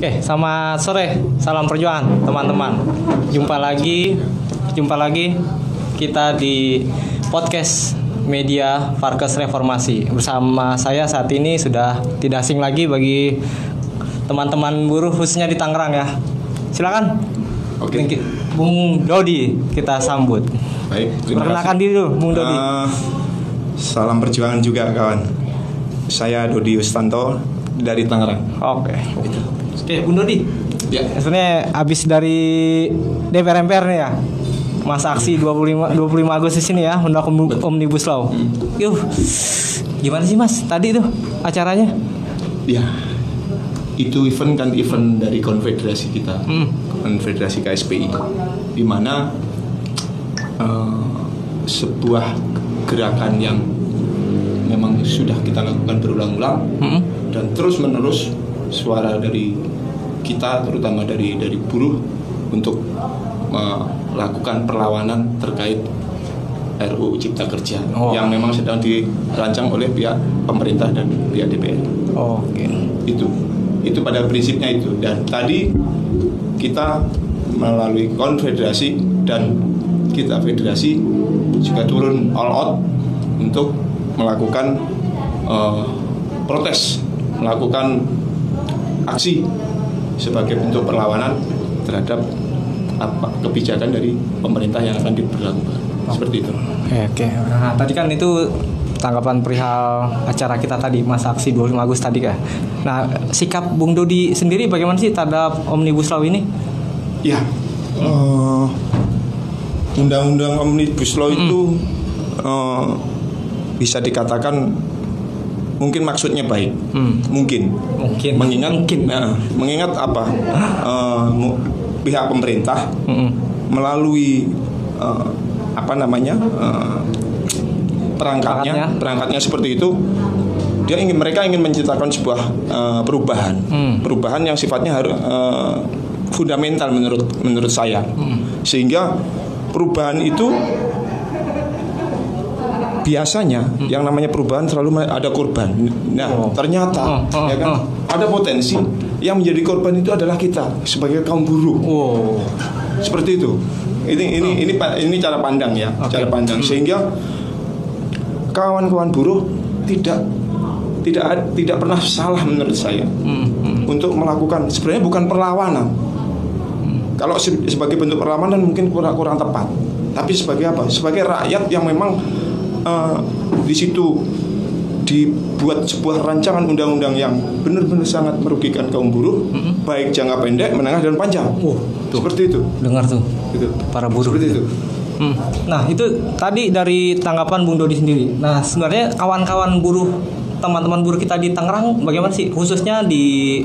Oke, selamat sore, salam perjuangan teman-teman. Jumpa lagi kita di podcast media Farkes Reformasi. Bersama saya saat ini sudah tidak asing lagi bagi teman-teman buruh khususnya di Tangerang ya. Silakan. Oke. Bung Dodi kita sambut. Baik, perkenalkan diri dulu, Bung Dodi. Salam perjuangan juga kawan. Saya Dodi Yustanto dari Tangerang. Oke, Bung Dodi. Ya. Sebenarnya habis dari DPR MPR nih ya. Masa aksi 25 Agustus ini ya, menolak Omnibus Law. Yuh. Gimana sih Mas tadi itu acaranya? Ya. Itu event dari konfederasi kita. Konfederasi KSPI. Di mana sebuah gerakan yang memang sudah kita lakukan berulang-ulang dan terus-menerus suara dari kita, terutama dari buruh untuk melakukan perlawanan terkait RUU Cipta Kerja yang memang sedang dirancang oleh pihak pemerintah dan pihak DPR. Oke. Itu pada prinsipnya itu. Dan tadi kita melalui konfederasi dan kita federasi juga turun all out untuk melakukan protes, melakukan aksi sebagai bentuk perlawanan terhadap kebijakan dari pemerintah yang akan diberlakukan. Seperti itu. Oke. Nah, tadi kan itu tanggapan perihal acara kita tadi, masa aksi 25 Agustus tadi kan. Nah, sikap Bung Dodi sendiri bagaimana sih terhadap Omnibus Law ini? Ya, Undang-Undang Omnibus Law itu bisa dikatakan mungkin maksudnya baik, mungkin mengingat apa pihak pemerintah melalui perangkatnya seperti itu, mereka ingin menciptakan sebuah perubahan yang sifatnya harus fundamental menurut saya, sehingga perubahan itu biasanya yang namanya perubahan selalu ada korban. Nah, ternyata ya kan ada potensi yang menjadi korban itu adalah kita sebagai kaum buruh. Seperti itu. Ini cara pandang ya, cara pandang, sehingga kawan-kawan buruh tidak pernah salah menurut saya untuk melakukan, sebenarnya bukan perlawanan. Kalau sebagai bentuk perlawanan mungkin kurang tepat. Tapi sebagai apa? Sebagai rakyat yang memang di situ dibuat sebuah rancangan undang-undang yang benar-benar sangat merugikan kaum buruh, baik jangka pendek, menengah dan panjang. Seperti itu. Dengar tuh. Gitu. Para buruh. Seperti itu. Nah, itu tadi dari tanggapan Bung Dodi sendiri. Nah, sebenarnya kawan-kawan buruh, teman-teman buruh kita di Tangerang bagaimana sih, khususnya di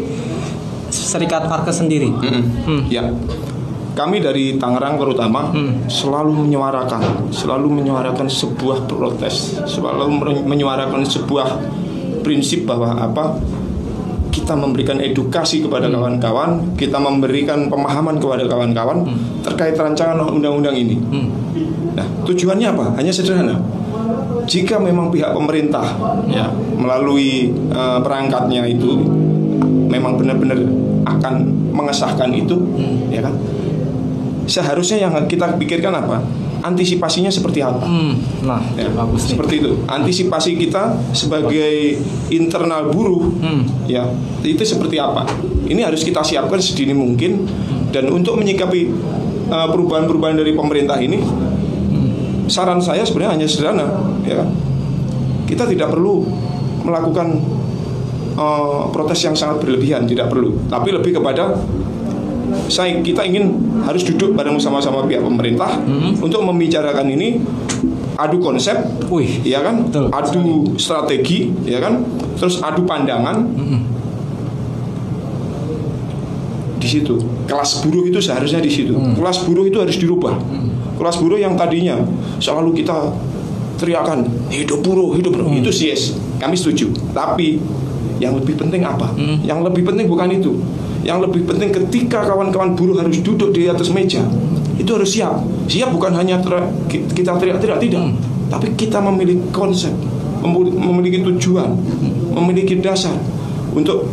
Serikat Farkes sendiri? Ya. Kami dari Tangerang terutama selalu menyuarakan sebuah protes, selalu menyuarakan sebuah prinsip bahwa kita memberikan edukasi kepada kawan-kawan, kita memberikan pemahaman kepada kawan-kawan terkait rancangan undang-undang ini. Nah, tujuannya apa? Hanya sederhana. Jika memang pihak pemerintah ya melalui perangkatnya itu memang benar-benar akan mengesahkan itu, ya kan? Seharusnya yang kita pikirkan apa? Antisipasinya seperti apa? Bagus seperti itu. Antisipasi kita sebagai internal buruh, ya itu seperti apa? Ini harus kita siapkan sedini mungkin. Dan untuk menyikapi perubahan-perubahan dari pemerintah ini, saran saya sebenarnya hanya sederhana, ya. Kita tidak perlu melakukan protes yang sangat berlebihan, tidak perlu. Tapi lebih kepada kita ingin harus duduk bareng sama-sama pihak pemerintah untuk membicarakan ini, adu konsep, ya kan, adu strategi, ya kan, terus adu pandangan. Di situ kelas buruh itu seharusnya di situ. Kelas buruh itu harus dirubah. Kelas buruh yang tadinya selalu kita teriakan hidup buruh, itu yes, kami setuju. Tapi yang lebih penting apa? Yang lebih penting bukan itu. Yang lebih penting ketika kawan-kawan buruh harus duduk di atas meja, itu harus siap. Siap bukan hanya kita teriak-teriak, tidak. Tapi kita memiliki konsep, memiliki tujuan, memiliki dasar untuk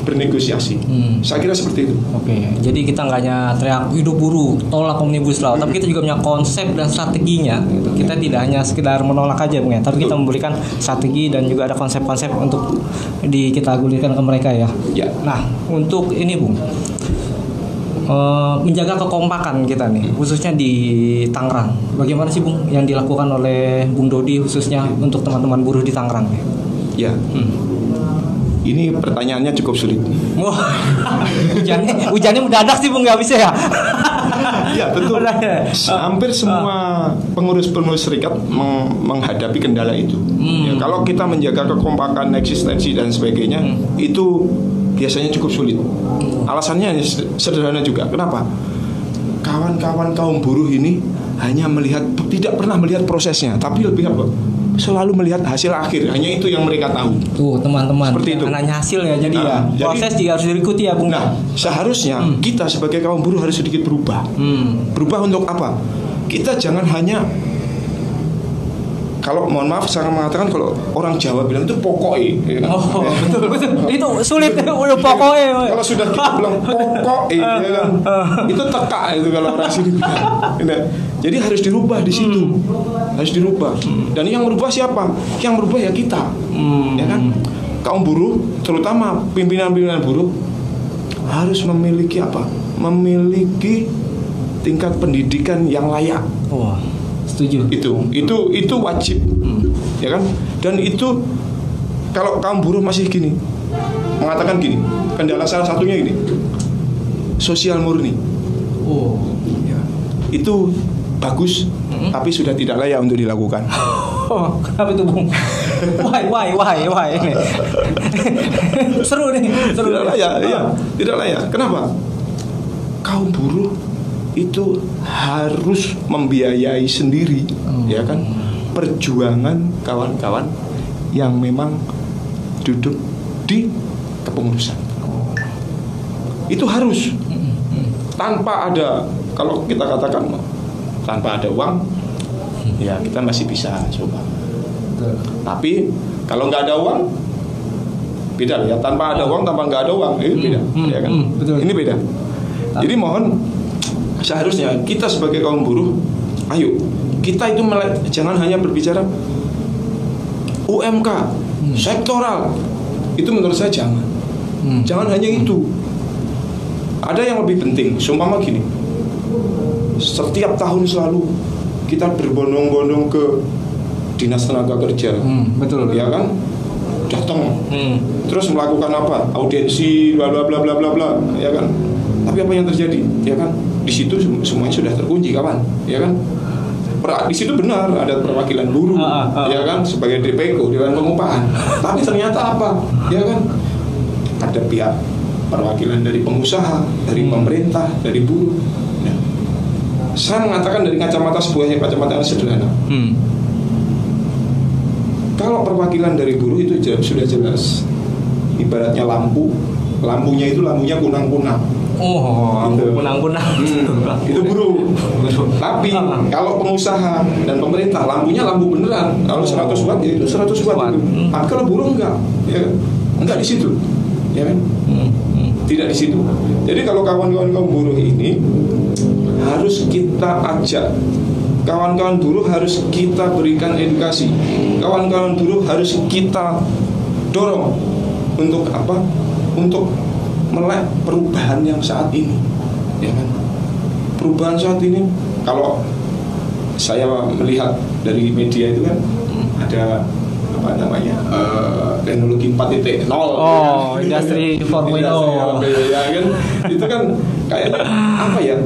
bernegosiasi. Saya kira seperti itu. Oke, jadi kita nggak hanya teriak hidup buruh, tolak omnibus law, tapi kita juga punya konsep dan strateginya. Gitu. Kita tidak hanya sekedar menolak aja, Bung, ya, tapi kita memberikan strategi dan juga ada konsep-konsep untuk kita gulirkan ke mereka ya. Ya. Nah, untuk ini, Bung, menjaga kekompakan kita nih, khususnya di Tangerang. Bagaimana sih, Bung, yang dilakukan oleh Bung Dodi khususnya untuk teman-teman buruh di Tangerang? Ya. Ini pertanyaannya cukup sulit. Wah, hujannya mendadak sih, Bung, nggak bisa ya? Ya, tentu. Hampir semua pengurus-pengurus serikat menghadapi kendala itu. Ya, kalau kita menjaga kekompakan, eksistensi dan sebagainya, itu biasanya cukup sulit. Alasannya sederhana juga. Kenapa? Kawan-kawan kaum buruh ini hanya tidak pernah melihat prosesnya, tapi lebih apa? Selalu melihat hasil akhir. Hanya itu yang mereka tahu. Tuh, teman-teman. Seperti itu. Nanya hasil ya, jadi proses juga harus diikuti ya, Bung. Nah, seharusnya kita sebagai kaum buruh harus sedikit berubah. Berubah untuk apa? Kita jangan hanya, kalau mohon maaf saya mengatakan, kalau orang Jawa bilang itu pokoknya, ya kan? Betul. Itu sulit udah pokoknya. Kalau sudah kita bilang pokoknya, ya kan? Itu teka itu kalau orang sini bilang. Jadi harus dirubah di situ. Harus dirubah. Dan yang merubah siapa? Yang merubah ya kita. Ya kan? Kaum buruh, terutama pimpinan-pimpinan buruh harus memiliki apa? Memiliki tingkat pendidikan yang layak. Wah. Setuju. Itu wajib, ya kan? Dan itu kalau kaum buruh masih gini, mengatakan gini, kendala salah satunya gini, sosial murni. Ya. Itu bagus, tapi sudah tidak layak untuk dilakukan. Kenapa itu, Bung? Why ini? Seru nih. Tidak layak, ya. Tidak layak. Kenapa? Kaum buruh itu harus membiayai sendiri, ya kan, perjuangan kawan-kawan yang memang duduk di kepengurusan. Itu harus tanpa ada, kalau kita katakan tanpa ada uang, ya kita masih bisa coba. Tapi kalau nggak ada uang, beda ya. Tanpa ada uang, tanpa nggak ada uang, itu beda, ya kan? Betul. Ini beda. Jadi mohon, seharusnya kita sebagai kaum buruh, ayo kita itu jangan hanya berbicara UMK, sektoral. Itu menurut saya jangan. Jangan hanya itu. Ada yang lebih penting. Seumpama gini, setiap tahun selalu kita berbondong-bondong ke Dinas Tenaga Kerja, betul. Ya kan? Datang, terus melakukan apa? Audiensi, bla bla bla bla bla bla, ya kan? Tapi apa yang terjadi? Ya kan? Di situ semuanya sudah terkunci, kawan, ya kan? Di situ benar ada perwakilan buruh, ya kan, sebagai DPO, Dewan Pengupahan. Tapi ternyata apa? Ya kan? Ada pihak perwakilan dari pengusaha, dari pemerintah, dari buruh. Nah, saya mengatakan dari kacamata kacamata yang sederhana. Kalau perwakilan dari buruh itu sudah jelas, ibaratnya lampunya itu lampunya kunang-kunang. Kunang-kunang. Itu buruh. Tapi kalau pengusaha dan pemerintah, lampunya lampu beneran. Kalau 100 watt ya itu 100 watt. Tapi kalau buruh enggak, ya enggak di situ, ya kan? Tidak di situ. Jadi kalau kawan-kawan kaum buruh ini harus kita ajak, kawan-kawan buruh harus kita berikan edukasi, kawan-kawan buruh harus kita dorong untuk apa? Untuk melek perubahan yang saat ini, ya kan? Perubahan saat ini, kalau saya melihat dari media itu kan ada apa namanya, teknologi 4.0. Industri 4.0. Ya kan? Itu kan kayak apa ya?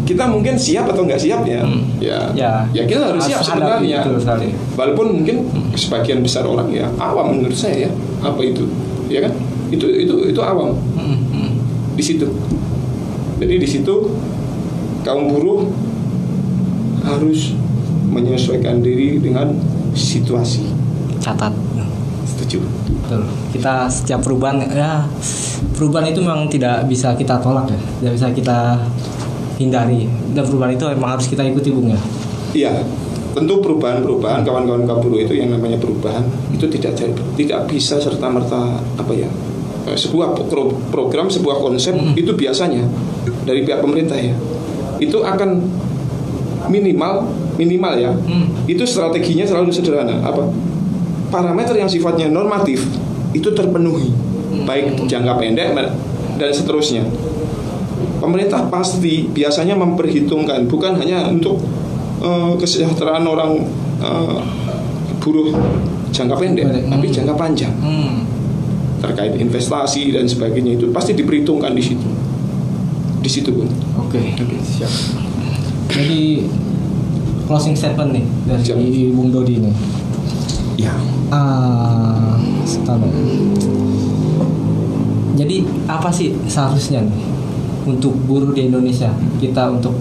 Kita mungkin siap atau nggak siap ya? Ya kita harus siap sebenarnya. Walaupun mungkin sebagian besar orang ya awam menurut saya ya, apa itu, ya kan? Itu awam di situ. Jadi di situ kaum buruh harus menyesuaikan diri dengan situasi. Catat. Setuju. Betul. Kita setiap perubahan itu memang tidak bisa kita tolak ya, tidak bisa kita hindari. Dan perubahan itu memang harus kita ikuti, Bung, ya. Iya. Tentu perubahan kawan-kawan kaum buruh itu yang namanya perubahan itu tidak bisa serta-merta apa ya, sebuah program, sebuah konsep itu biasanya dari pihak pemerintah ya, itu akan minimal ya. Itu strateginya selalu sederhana. Apa? Parameter yang sifatnya normatif itu terpenuhi, baik jangka pendek dan seterusnya. Pemerintah pasti biasanya memperhitungkan bukan hanya untuk kesejahteraan orang buruh jangka pendek, tapi jangka panjang. Terkait investasi dan sebagainya itu pasti diperhitungkan di situ. Di situ, Bung. Oke, siap. Jadi closing statement nih dari Bung Dodi nih. Ya. Jadi apa sih seharusnya nih untuk buruh di Indonesia kita untuk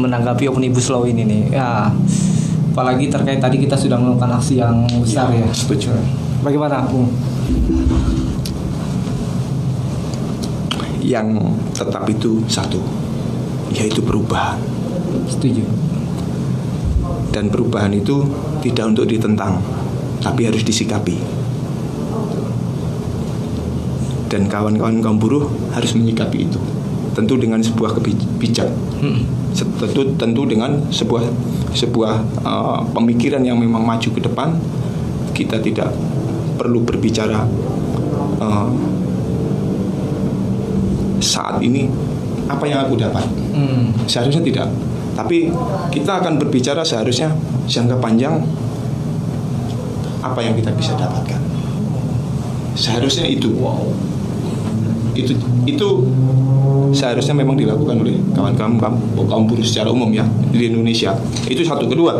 menanggapi Omnibus Law ini nih? Ya, apalagi terkait tadi kita sudah melakukan aksi yang besar ya. Setuju. Bagaimana, Bung? Yang tetap itu satu, yaitu perubahan. Setuju. Dan perubahan itu tidak untuk ditentang, tapi harus disikapi. Dan kawan-kawan kaum buruh harus menyikapi itu, tentu dengan sebuah bijak, tentu dengan sebuah pemikiran yang memang maju ke depan. Kita tidak perlu berbicara saat ini apa yang aku dapat, seharusnya tidak. Tapi kita akan berbicara seharusnya jangka panjang apa yang kita bisa dapatkan. Seharusnya itu. Itu seharusnya memang dilakukan oleh kaum buruh secara umum ya di Indonesia. Itu satu. Kedua,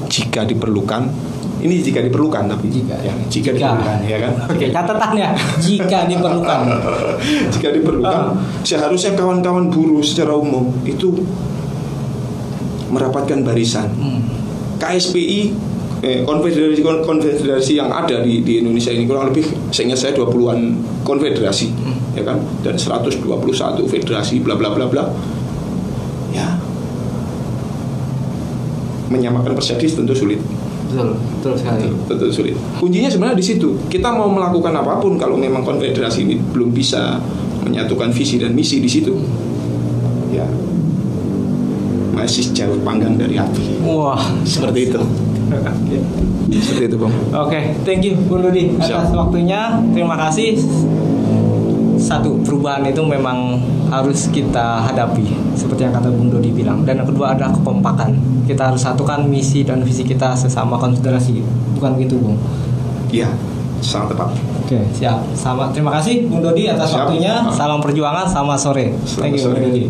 jika diperlukan, ini jika diperlukan tapi jika diperlukan ya kan. Oke, catatan ya. Jika diperlukan. Jika diperlukan, seharusnya kawan-kawan buruh secara umum itu merapatkan barisan. KSPI, konfederasi yang ada di Indonesia ini kurang lebih seingat saya 20-an konfederasi ya kan, dan 121 federasi bla bla bla bla. Ya. Menyamakan persepsi tentu sulit. Betul sekali. Tentu sulit. Kuncinya sebenarnya di situ. Kita mau melakukan apapun kalau memang konfederasi ini belum bisa menyatukan visi dan misi di situ, ya masih jauh panggang dari api. Wah, seperti itu. Seperti itu, Bang. Oke, thank you Bung Dodi atas waktunya. Terima kasih. Satu, perubahan itu memang harus kita hadapi seperti yang kata Bung Dodi bilang. Dan yang kedua adalah kekompakan. Kita harus satukan misi dan visi kita sesama konfederasi. Bukan begitu, Bung? Iya, sangat tepat. Oke, siap. Sama. Terima kasih Bung Dodi atas waktunya. Salam perjuangan, sama sore. Thank you Bung Dodi.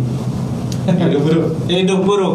Hidup buruh. Hidup buruh.